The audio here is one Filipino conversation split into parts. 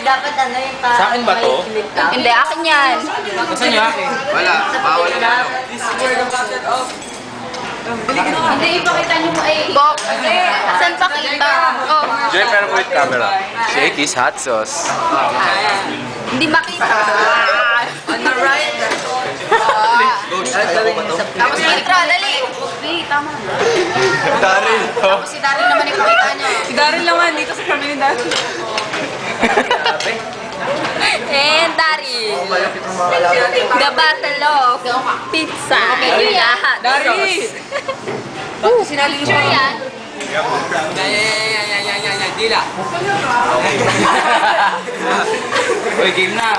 Dapat ano yung Sa akin ba to? Hindi, akin yan. Saan niya akin? Wala, bawal na. Hindi, ipakita niyo mo ay... Bok. Saan pa kita? Oh. Joy, pero with camera. Shakey's hot sauce. Hindi makita. On the right. Tapos Mika, dali. Wait, tama na. Daryl. Tapos si Daryl naman ipakita niyo. Si Daryl naman, dito sa family Daryl. And Daryl. The Battle of Pizza. Lahat. Daryl! Sinali niyo yan. Yan. Dila. Uy, game na.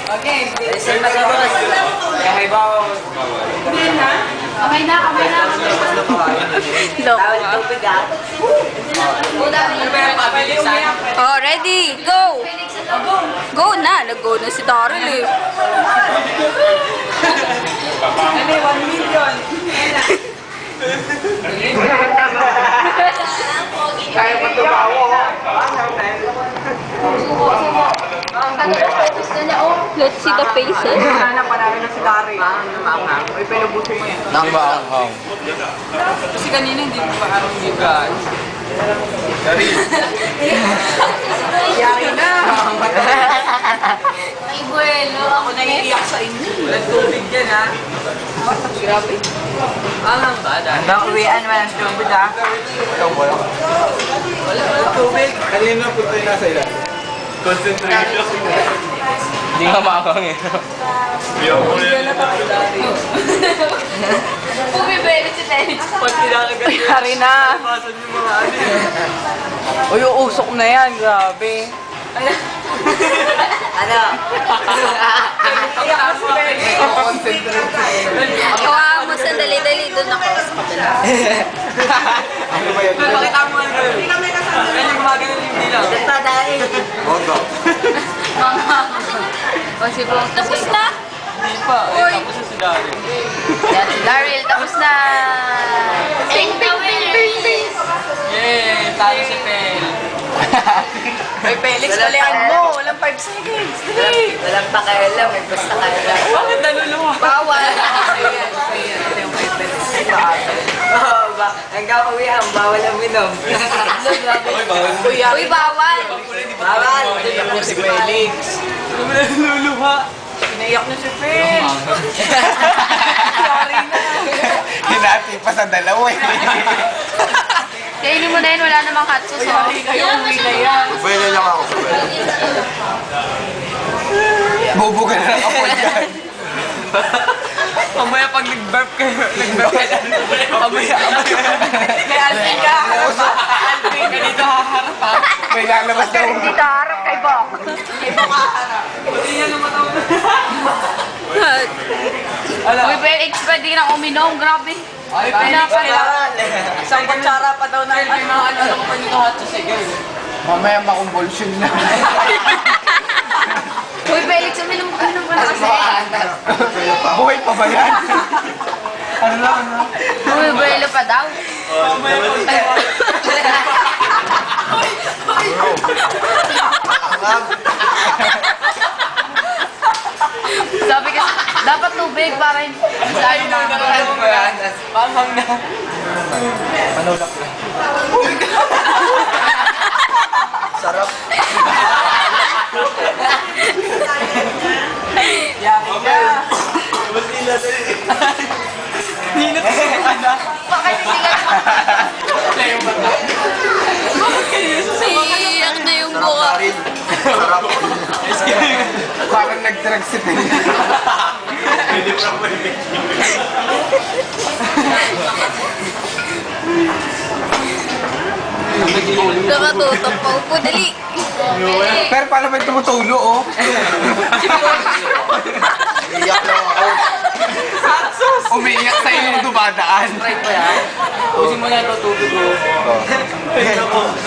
Okay. Kamay bawo. Okay na. Look. Oh, ready? Go! Go na! Nag-go na si Daryl eh. Ano, 1 million. Kaya pa tumawo. Let's see the faces. Hanap pa namin na si Daryl. Uy, pinubuso mo yan. Nakaanghang. Kasi kanina hindi mo pa aram yung guys. Daryl. Yari na. Ay, bueno. Ako Naiiyak sa inyo. Walang tubig yan ha. Grabe. Angang ba? Hanggang uwian mo ng tubig ha. Wala tubig. Kanina punta na sa ilan? Concentration. Hindi nga makakang eh. Bumibeli si Dennis. Pag kinakagat yun. Yari na. Pasan yung mga ano. Uy, yung usok na yan. Grabe. Ano? Iyak na si Benny. Kawawa mo sandali-dali doon ako sa kabila. Ano ba yan? Pakita mo ano yun. Hindi kami kasama. Kaya gumagano yung dila. Ito dahil. Bondo. O si Bong, tapos na. Hindi pa. Uy. Tapos na si Daryl. Yan si Daryl. Tapos na. Ping, ping, ping, ping, ping. Yay! Talo si Pel. May Felix, dalihan mo. Walang 5 seconds. Dali. Walang pakialam. May basta kailan. Bakit naluluwa? Bawal. Ayan. Ito yung kay Felix. Sa atin. Hanggang uwihan. Bawal ang minom. Uy, bawal. Bawal. Ako si Felix. Naluluwa. Pinaiyak na si Fel. Sorry na. Hinati pa sa dalawa eh. Kainin mo na yun, wala namang hot sauce. Sorry kayo, uwi na yan. Pwede lang ako. Bubuga na lang ako dyan. Mamaya pag nag-burp kayo, mamaya. May Alvin ka, harap pa. Alvin ka dito haharap pa. May lalabas na ako. Dito harap kay Bok. Kay Baka harap. Pati yan ang mataw. Uy, Felix, pwede nang uminom. Grabe. Ay, pinakala. Isang kutsara pa daw na. May mga ano pa nito hot sauce eh, girl. Mamaya makumbulsyon na. Uy, Felix, uminom ka na kasi. Buhay pa ba yan? Ano lang? Uy, buwelo pa daw. Mamaya Sabi kasi, dapat tubig para hindi tayo Pamang na. Manulak lang. Sarap. Yari ka. Ninot ka na. Pakalitingan mo. Layo ba ka? Bakit kayo sa Iiyak na yung buka. Sarap. Parang nag-drugs si Penny. Pwede pa ba Nakatutok pa. Upo, dali. Pero paano ba yung tumutulo, oh? Iyak lang ako. Umiiyak sa'yo yung dumadaan. Right ba yan? Usin mo na ito, tubig ko.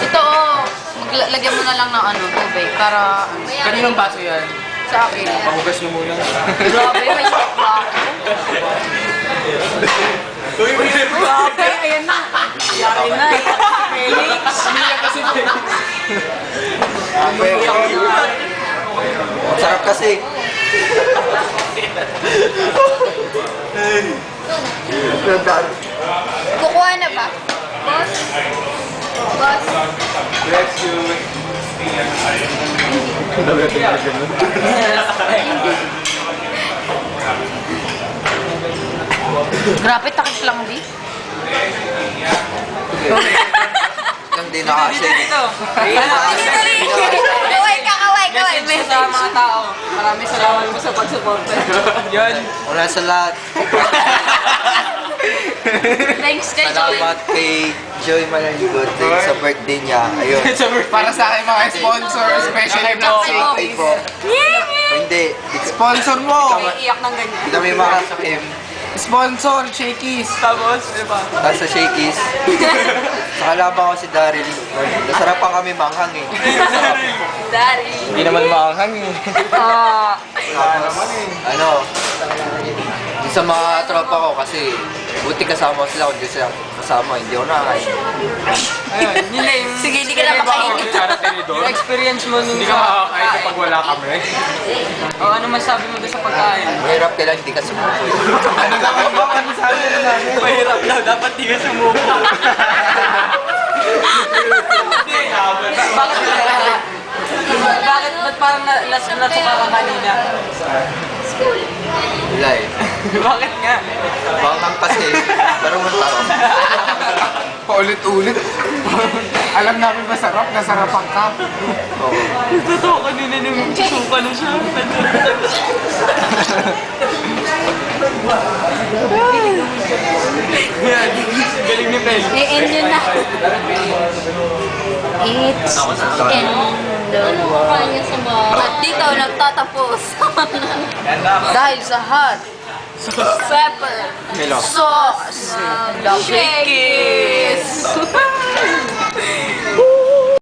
Ito, oh. Lagyan mo na lang ng ano, tubig para Kaninong baso yan? sa akin. Pahugas niyo muna. Grabe, may step pa ako. Grabe, ayan na. Yari na. Felix. Umiiyak Sarap kasi. Kukuha na ba? Boss? Boss? Grabe, takip lang di. Hindi na kasi. Dito. Kaway ka, kaway, kaway. Message sa mga tao. Maraming salamat po sa pagsuporta. Yun. Wala sa lahat. Thanks kay Joy. Salamat kay Joy Malaligot dahil sa birthday niya. Ayun. Para sa akin mga sponsor, especially po. Ay po. Hindi. Sponsor mo! Iiyak ng ganyan. Hindi kami makasakim. Sponsor, Shakey's. Tapos, di ba? Tapos sa Shakey's. Sa kalaban ko si Daryl. Nasarapan kami manghang eh. Dari. Hindi naman manghang eh. Tapos, ano, yung sa mga tropa ko kasi buti kasama sila, kung di sila kasama, hindi ako nakakain. Ayun, yun na yung... Sige, hindi ka na makainit. Yung experience mo nung Hindi ka makakain kapag wala kami. O, ano masabi mo doon sa pagkain? Mahirap kailan hindi ka sumuko. Ano naman ba? Ano sabi na namin? Mahirap daw, dapat di ka sumuko. Bakit? Ba't parang nasuka ka kanina? Wala eh. Bakit nga? Manghang kasi, tarong ng tarong. Paulit-ulit. Alam namin masarap, nasarapan ka. Oo. Totoo kanina nung suka na siya. Yan, galing ni Pel. I-end yun na. It's end. At dito, nagtatapos. Dahil sa hot pepper sauce. Shakey's.